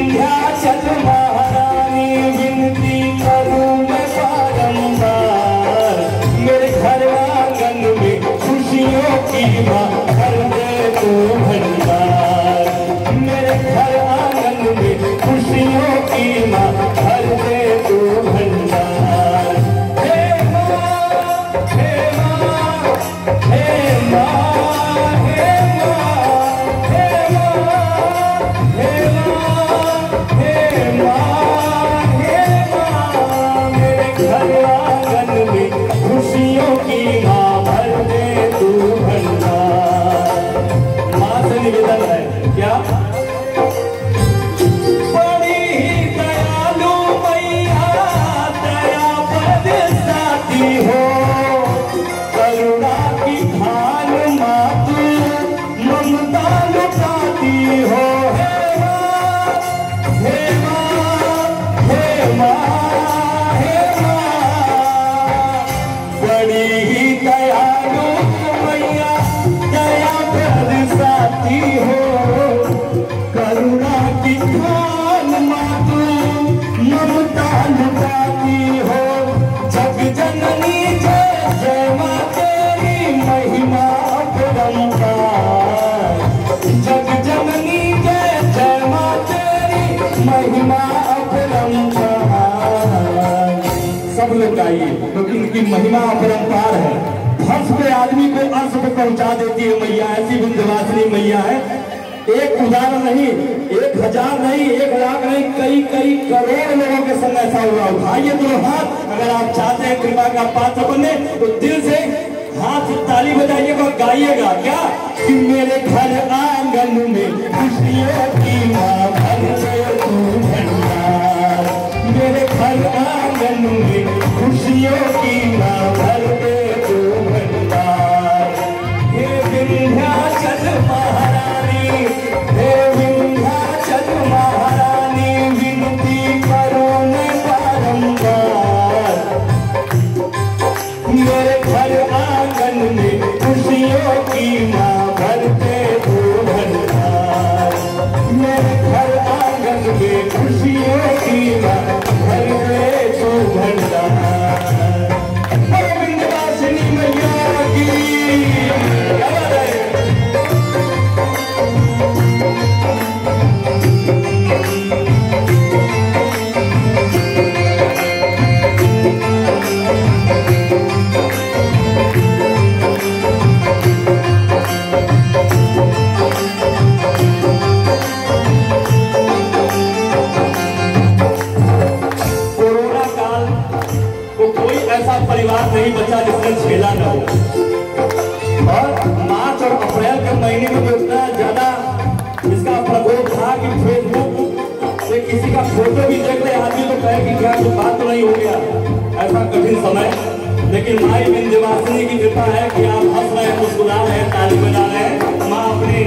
विंध्याचल महारानी विनती करूं मैं बारंबार, मेरे घर आंगन में खुशियों की माँ भर दे तू भंडार, मेरे घर आंगन में खुशियों की माँ भर दे तू भंडार। हे माँ, हे माँ, हे माँ, हे माँ, हे माँ, हे माँ, हे माँ, हे माँ, मेरे घर आंगन में खुशियों की माँ भर दे तू भंडार। माँ से निवेदन है क्या? बड़ी ही दयालु मैया दया बरसाती हो, करुणा की खान माँ तू ममता लुटाती हो। हे माँ, हे माँ, हे माँ, बड़ी ही दयालु मैया दया बरसाती हो, करुणा की खान माँ तू ममता लुटाती हो। जग जननी जय जय माँ तेरी महिमा अपरंपार, जग जननी जय जय माँ तेरी महिमा अपरंपार। सब लोग गाइए क्योंकि उनकी महिमा अपरंपार है। फर्श पे आदमी को अर्श पे पहुंचा देती है मैया, ऐसी विंध्यवासिनी मैया है। एक उदाहरण नहीं, 1000 नहीं, 1 लाख नहीं, कई कई करोड़ लोगों के संग ऐसा हुआ। उठाइए दोनों हाथ, अगर आप चाहते हैं कृपा का पात्र बनने तो दिल से हाथ से ताली बजाइएगा और गाइएगा क्या कि मेरे घर आंगन में खुशियों की माँ भर दे तू भंडार, मेरे घर आंगन में खुशियों की माँ भर दे तू भंडार। हे विंध्याचल महारानी, हे विंध्याचल महारानी विनती करूं मैं बारंबार, मेरे घर आंगन में खुशियों की माँ भर दे तू भंडार, मेरे घर आंगन में खुशियों की माँ भर दे तू भंडार। विंध्यवासिनी मैया की परिवार नहीं बचा जिसने झेला न हो। और मार्च और अप्रैल के महीने में तो इतना ज्यादा इसका प्रकोप था कि फेसबुक से किसी का फोटो भी देख ले आदमी तो कहे कि क्या कोई बात तो नहीं हो गया, ऐसा कठिन समय। लेकिन माई विंध्यवासिनी की कृपा है कि आप हंस रहे हैं, मुस्कुरा रहे हैं, ताली बजा रहे हैं। माँ अपने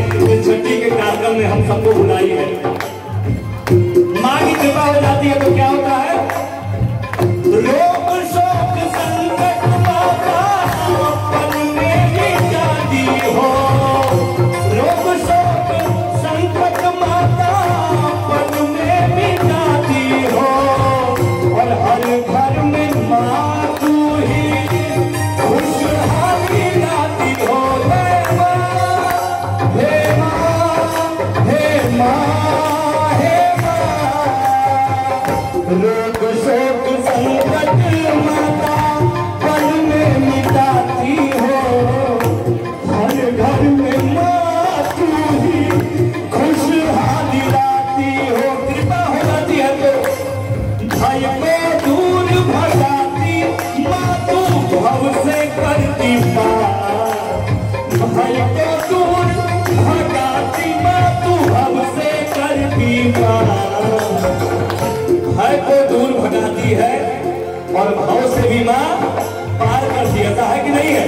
छठी के कार्यक्रम में हम सबको बुलाई है। माँ की कृपा हो जाती है तो क्या होता है? रोग शोक संकट माता पल में मिट जाती हो, रोग शोक संकट माता पल में मिट जाती हो। और हर घर में माँ तू ही खुशहाली लाती हो। हे माँ, हे माँ, हे माँ, हे माँ, रोग शोक संकट माता पल में मिटाती हो, हर घर में माँ तू ही खुशहाली लाती हो। कृपा हो जाती है तो भय को दूर भगाती माँ तू भव से करती पार, भय को दूर भगाती माँ तू भव से करती पार। भय को दूर भगाती है और भाव से भी माँ पार करती है। ऐसा है कि नहीं है?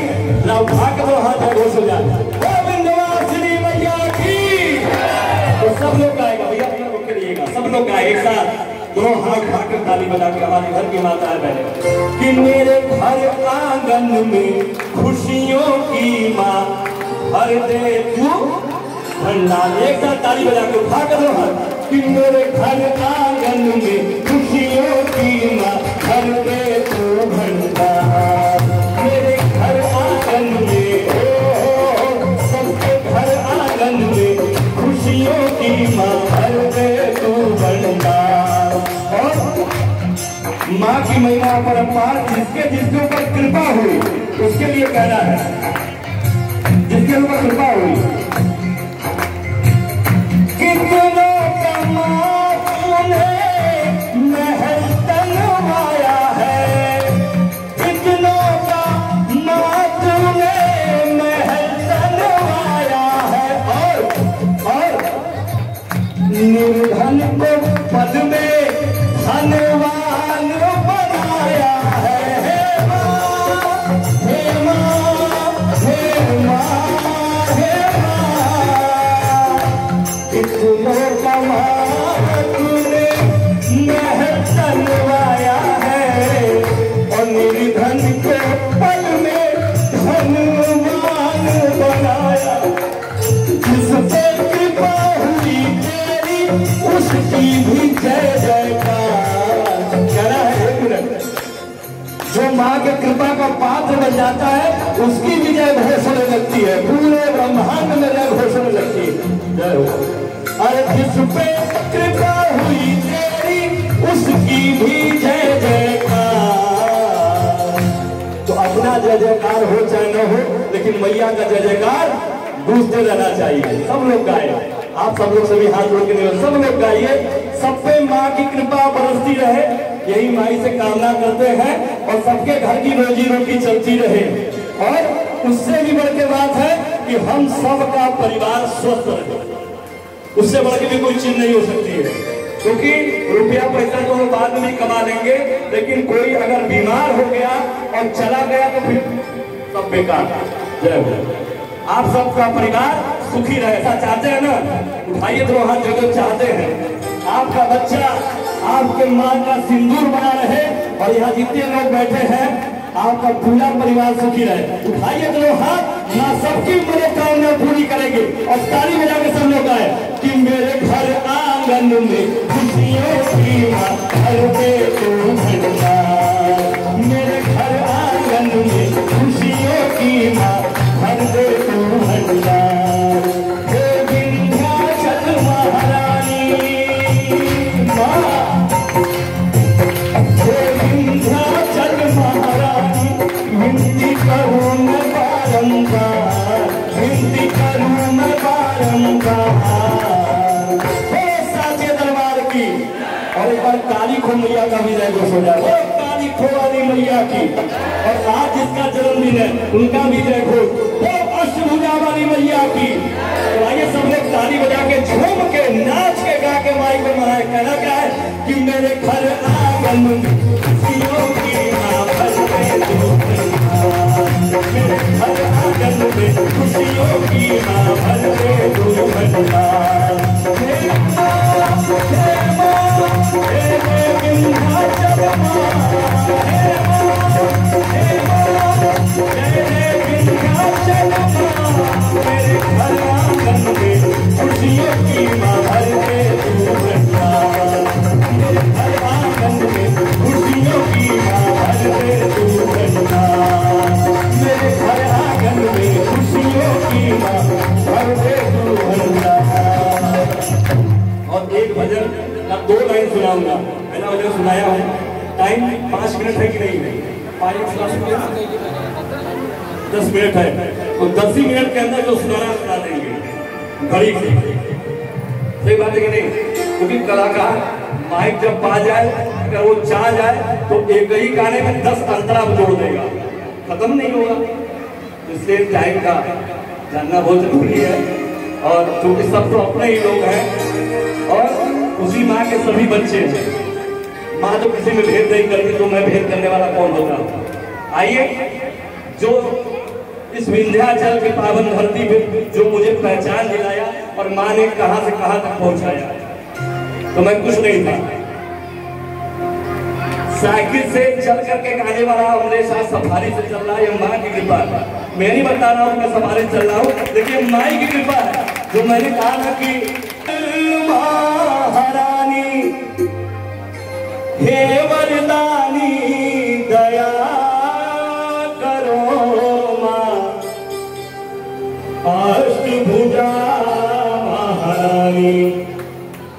ना उठा के तो हाथ घोष हो जाए। विंध्यवासिनी मैया की तो सब लोग गाएगा भैया, अपना रुक करिएगा, सब लोग गाए एक साथ, दोनों हाथ उठाकर ताली बजा के हमारे घर की माता है बहने कि मेरे घर आंगन में खुशियों की माँ भर दे तू भंडार। एक साथ ताली बजा के उठा कर दो हाथ कि कि मेरे घर आंगन में खुशियों की माँ भर दे तू भंडार। मेरे घर आंगन में सबके घर आंगन में खुशियों की माँ भर दे तू भंडार। और माँ की महिमा परम्पार जिसके जिसके ऊपर कृपा हुई उसके लिए कहना है, जिसके ऊपर कृपा हुई। कितनों का माँ तूने महल तनवाया है, कितनों का माँ तूने महल तनवाया है। और निर्धन को पद में धनवान बनाया है। हे माँ, हे माँ, हे माँ, हे माँ, कितनों का माँ तूने महल तनवाया है और निर्धन को पल में धनवान बनाया। जिस पे कृपा हुई तेरी उसकी भी जय जयकार। कहना है एक मिनट, जो माँ के कृपा का पात्र बन जाता है उसकी भी जय घोष होने लगती है, पूरे ब्रह्मांड में जय घोष होने लगती है। जय हो। अरे जिस पे कृपा हुई तेरी उसकी भी जय जयकार। तो अपना जय जयकार हो चाहे न हो, लेकिन मैया का जय जयकार गूंजते रहना चाहिए। सब लोग गाए, आप सब लोग सभी हाथ जोड़ के सब लोग गाइए। सब पे माँ की कृपा बरसती रहे, यही माई से कामना करते हैं और सबके घर की रोजी रोटी चलती रहे। और उससे भी बढ़ के बात है कि हम सबका परिवार स्वस्थ रहे, उससे बढ़ के भी कोई चीज नहीं हो सकती है। क्योंकि रुपया पैसा तो हम बाद में भी कमा लेंगे, लेकिन कोई अगर बीमार हो गया और चला गया तो फिर सब बेकार। जय हो। आप सबका परिवार सुखी रहे, ऐसा चाहते हैं ना? उठाइए तो हाथ जो चाहते हैं आपका बच्चा आपके माँ का सिंदूर बना रहे और यहाँ जितने लोग बैठे हैं आपका पूरा परिवार सुखी रहे। उठाइए तो हाथ, माँ सबकी मनोकामना पूरी करेंगे। और ताली बजा के सब लोग आए कि मेरे घर आंगन में खुशियों की माँ भर दे तू भंडार। मेरे घर आंगन में खुशियों की माँ भर दे तू भंडार। हे विंध्याचल महारानी माँ, हे विंध्याचल महारानी, विनती करूँ मैं बारंबार, विनती करूँ मैं बारंबार। साचे दरबार की और एक बार काली खो मैया का भी जय घोष हो जाए। काली खो वाली मैया की और आज जिसका जन्मदिन है उनका भी जय घोष। अष्टभुजा वाली मैया की। तो आइए सब लोग ताली बजा के झूम के नाच के गा के माई को मनाए। कहना क्या है कि मेरे घर आंगन में खुशियों की माँ भर दे तू भंडार। मेरे घर आंगन में खुशियों की माँ भर दे तू भंडार। हे माँ, हे माँ, हे विंध्याचल माँ, हे माँ, हे माँ, हे विंध्याचल माँ, मेरे घर आंगन में खुशियों की माँ भर दे तू भंडार। मेरे घर आंगन में खुशियों की माँ भर दे तू भंडार। मेरे घर आंगन में खुशियों की माँ भर दे तू भंडार। और एक भजन का 2 लाइन सुनाऊंगा। पहला भजन सुनाया है, टाइम 5 मिनट है कि नहीं? 10 मिनट है, तो 10 ही मिनट के अंदर जो सुनाना सुना देंगे घड़ी से। सही बात है कि नहीं? क्योंकि कलाकार माइक जब पा जाए, अगर वो चाह जाए तो एक ही गाने में 10 अंतरा जोड़ देगा, खत्म नहीं होगा। इसलिए टाइम का जानना बहुत जरूरी है। और क्योंकि सब तो अपने ही लोग हैं और उसी माँ के सभी बच्चे हैं। माँ तो किसी में भेद नहीं करती, तो मैं भेद करने वाला कौन होता? आइए, जो इस विंध्याचल के पावन धरती पे जो मुझे पहचान दिलाया और माँ ने कहां से कहां तक पहुंचाया, तो मैं कुछ नहीं था। साइकिल से चल करके गाने वाला हमेशा सफारी से चल रहा है, ये माँ की कृपा है। मैं नहीं बता रहा हूँ मैं सफारी चल रहा हूँ, लेकिन माँ की कृपा है। जो मैंने कहा था कि हे वरदानी दया करो माँ, अष्टभुजा महारानी,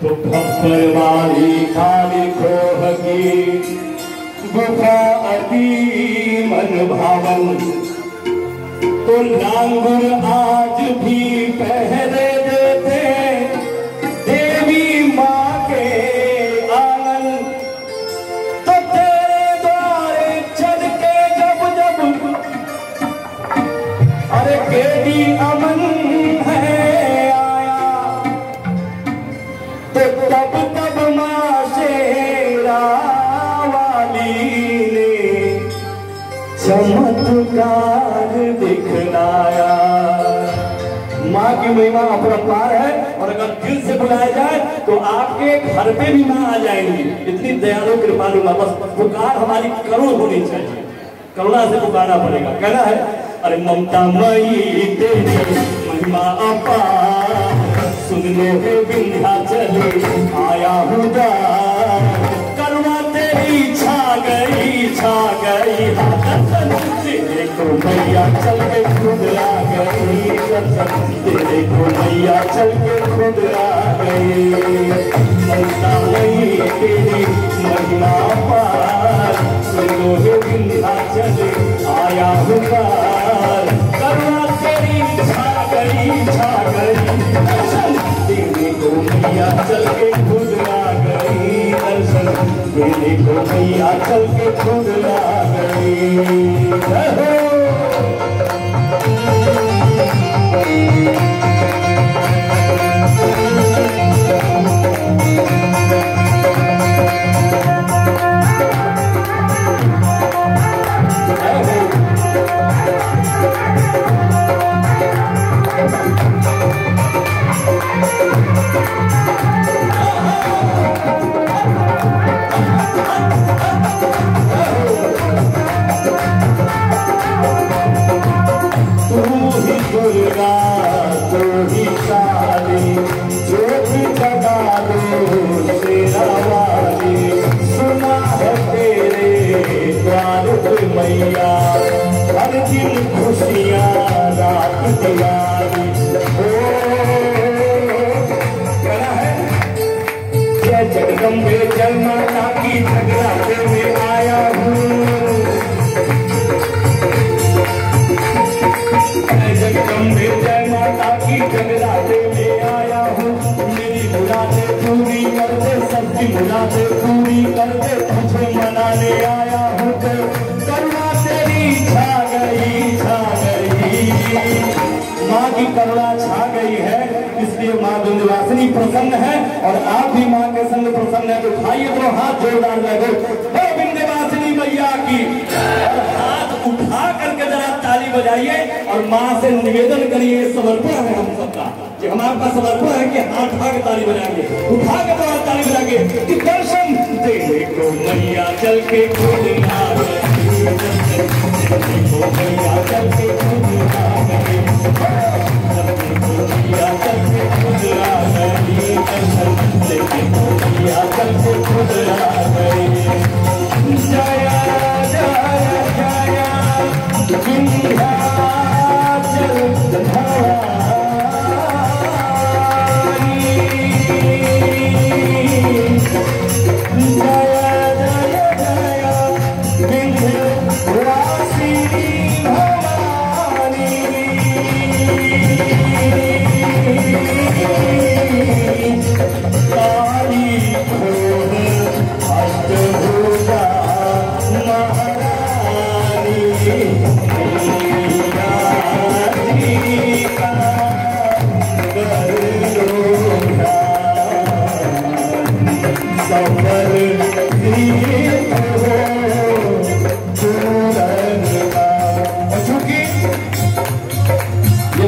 तो खप्पर वाली काली खोह की गुफा अति मन भावन, तो लांगुर आज भी पहरे देते देवी माँ के आंगन, तो तेरे द्वारे चल के जब जब अरे केडी अमन है आया, तो तब तब माँ शेरा वाली ने चमत्कार दिखलाया। माँ की महिमा अपरंपार है, और अगर दिल से बुलाया जाए तो आपके घर पे भी माँ आ जाएंगी। इतनी दयालु कृपालु माँ, बस पुकार हमारी करुण होनी चाहिए, करुणा से पुकारना पड़ेगा। कहना है अरे ममता मई तेरी महिमा अपार, सुन लो हे विंध्याचल आया हूँ द्वार, करुणा तेरी छा गई तेरे को मैया चल के खुद आ गई, तेरे को मैया चल के खुद आ गई। ममता मई तेरी महिमा पार, सुनो हे विंध्याचल आया हूँ द्वार, करुणा तेरी छा गई तेरे को मैया चल के खुद आ गई, दर्शन तेरे को मैया चल के खुद आ गई। दुर्गा तू ही काली, ज्योत जगा दो शेरा वाली, सुना है तेरे द्वार पे मैया, हर दिन खुशियाँ रात दिवाली। कहना है जय जगदम्बे जय माता की, जगराते में आया हूँ, जगदम्बे जय माता की, जगराते में आया हूँ, मेरी मुरादें पूरी कर दे, सबकी मुरादें पूरी कर दे, तुझे मनाने आया हूँ, करुणा तेरी छा गई। माँ की करुणा छा गई है, इसलिए माँ विंध्यवासिनी प्रसन्न है, और आप भी माँ के संग प्रसन्न है। तो उठाइए तो हाथ जोरदार लगो विंध्यवासिनी मैया की, और हाथ उठा करके जरा ताली बजाइए, और माँ से निवेदन करिए, समर्पण है हम सबका, कि हमारे पास समर्पण है कि हाथ उठा के ताली बजाएंगे, उठा के तो ताली बजाएंगे कि दर्शन देने को मैया चल के खुद आ गई, मैया चल के खुद आ गई, मैया चल के खुद आ गई, दर्शन देने को मैया चल के खुद आ गई। जया जया जया विंध्याचल भवानी, जया जया जया विंध्यवासिनी भवानी, काली खोह अष्टभुजा महारानी,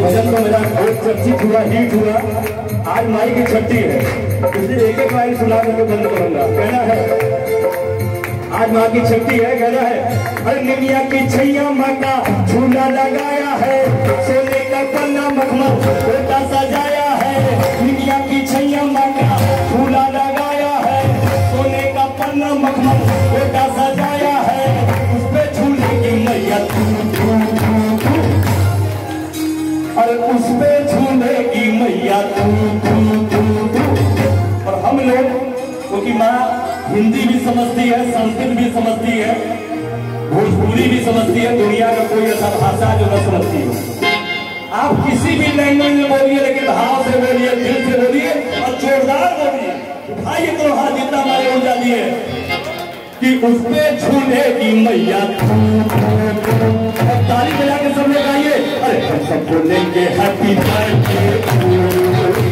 भजन तो मेरा बहुत चर्चित हुआ, हिट हुआ। आज माई की छठी है, इसलिए एक एक लाइन सुना करके बंद करूंगा। कहना है आज माँ की छठी है, कहना है अरे निमिया की छैया माँ का झूला लगाया है, सोने का पन्ना मखमल बेटा सजाया है, निमिया की छैया माँ का झूला लगाया है, सोने का पन्ना मखमल क्योंकि माँ हिंदी भी समझती है, संस्कृत भी समझती है, भोजपुरी भी समझती है, दुनिया का कोई ऐसा भाषा जो न समझती हो। आप किसी भी लैंग्वेज में बोलिए, लेकिन भाव से बोलिए, दिल से बोलिए और जोरदार बोलिए। भाई तो हाथ जितना हमारे ऊर्जा दिए कि उसपे झूलेगी मैया। ताली बजा के सब लोग आइए। अरे हम सब बोलेंगे हैप्पी बर्थडे टू यू,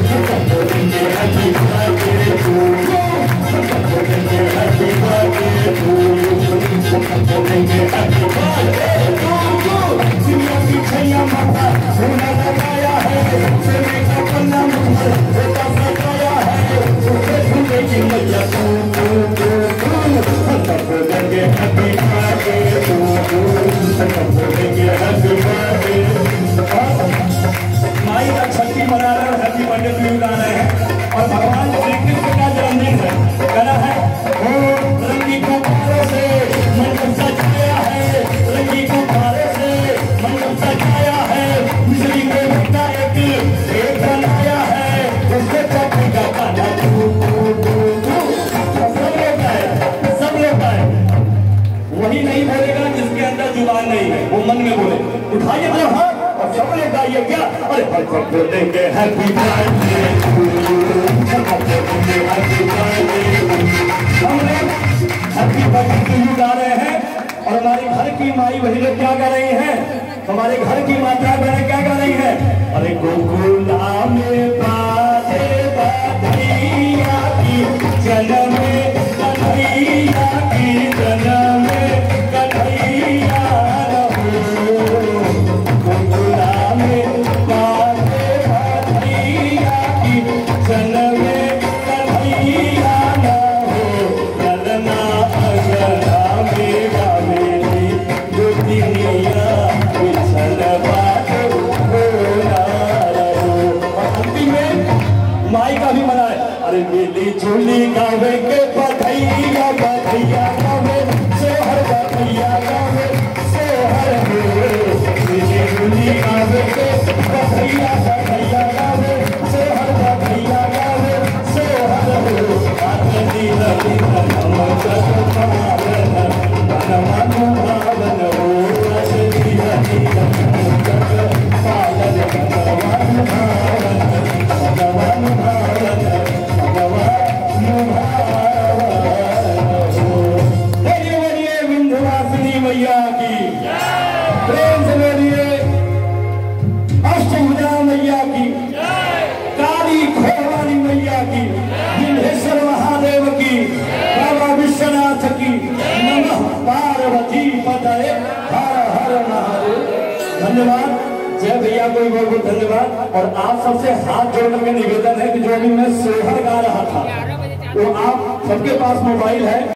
हम सब बोलेंगे हैप्पी बर्थडे टू यू, हम सब बोलेंगे हैप्पी बर्थडे टू यू, हम सब बोलेंगे हैप्पी बर्थडे टू यू। दुनिया की छैया माता सोना लगाया है, सोने का पन्ना मुझे बेटा सजाया है, उसपे झूलेगी मैया टू यू टू यू। हम सब बोलेंगे हैप्पी बर्थडे टू यू, हम सब बोलेंगे हैप्पी बर्थडे। माई का छठी मना रहे हैं, हैप्पी बर्थडे टू यू गा रहे हैं। और भगवान श्री कृष्ण का जन्मदिन है, कहना है ओ रंगी गुब्बारों से मंडप सजाया है, रंगी गुब्बारों से मंडप सजाया है, बिजली के बिना एक बनाया है, उसके चौकी का गाना सब लोग गाए। वही नहीं बोलेगा जिसके अंदर जुबान नहीं है, वो मन में बोले। उठाइए बोलो हाँ और सब लोग गाइए क्या। अरे हम सब बोलेंगे हैप्पी बर्थडे टू यू, हम बोलेंगे हैप्पी बर्थडे। हम लोग हैप्पी बर्थडे टू यू गा रहे हैं और हमारे घर की माई वही लोग क्या गा रही है, हमारे घर की माता बहन क्या गा रही है। अरे गोकुला में बाजे बधैया की जन्म कन्हैया की जन्म कन्हैया रहो, गोकुला में बाजे बधैया की जन्म कन्हैया रहो, ललना अगला मेरा मेरी दुनिया बिछल बात होना रहो। और अंतिम में माई का भी मना है। अरे मिली जुली गावे के बधैया बधैया गावे सोहर बधैया गावे सोहर मिली जुली गावे के बधैया बधैया गावे सोहर बधैया गावे सोहर हो। आरती रवि नम जगपालन मन भावन हो, आरती रवि नम जगपालन भगवान भावन भगवान भावन भगवान भावन हो। बोलिए बोलिए विंध्यवासिनी मैया की प्रेम से बोलिए अष्टभुजा मैया की, काली खोवाली मैया की, विंध्येश्वर महादेव की, बाबा विश्वनाथ की, नमः पार्वती पतये हर हर महादेव। धन्यवाद, जय भैया को बहुत बहुत धन्यवाद। और आप सबसे हाथ जोड़ने का निवेदन है कि जो अभी मैं सोहर गा रहा था, तो आप सबके पास मोबाइल है।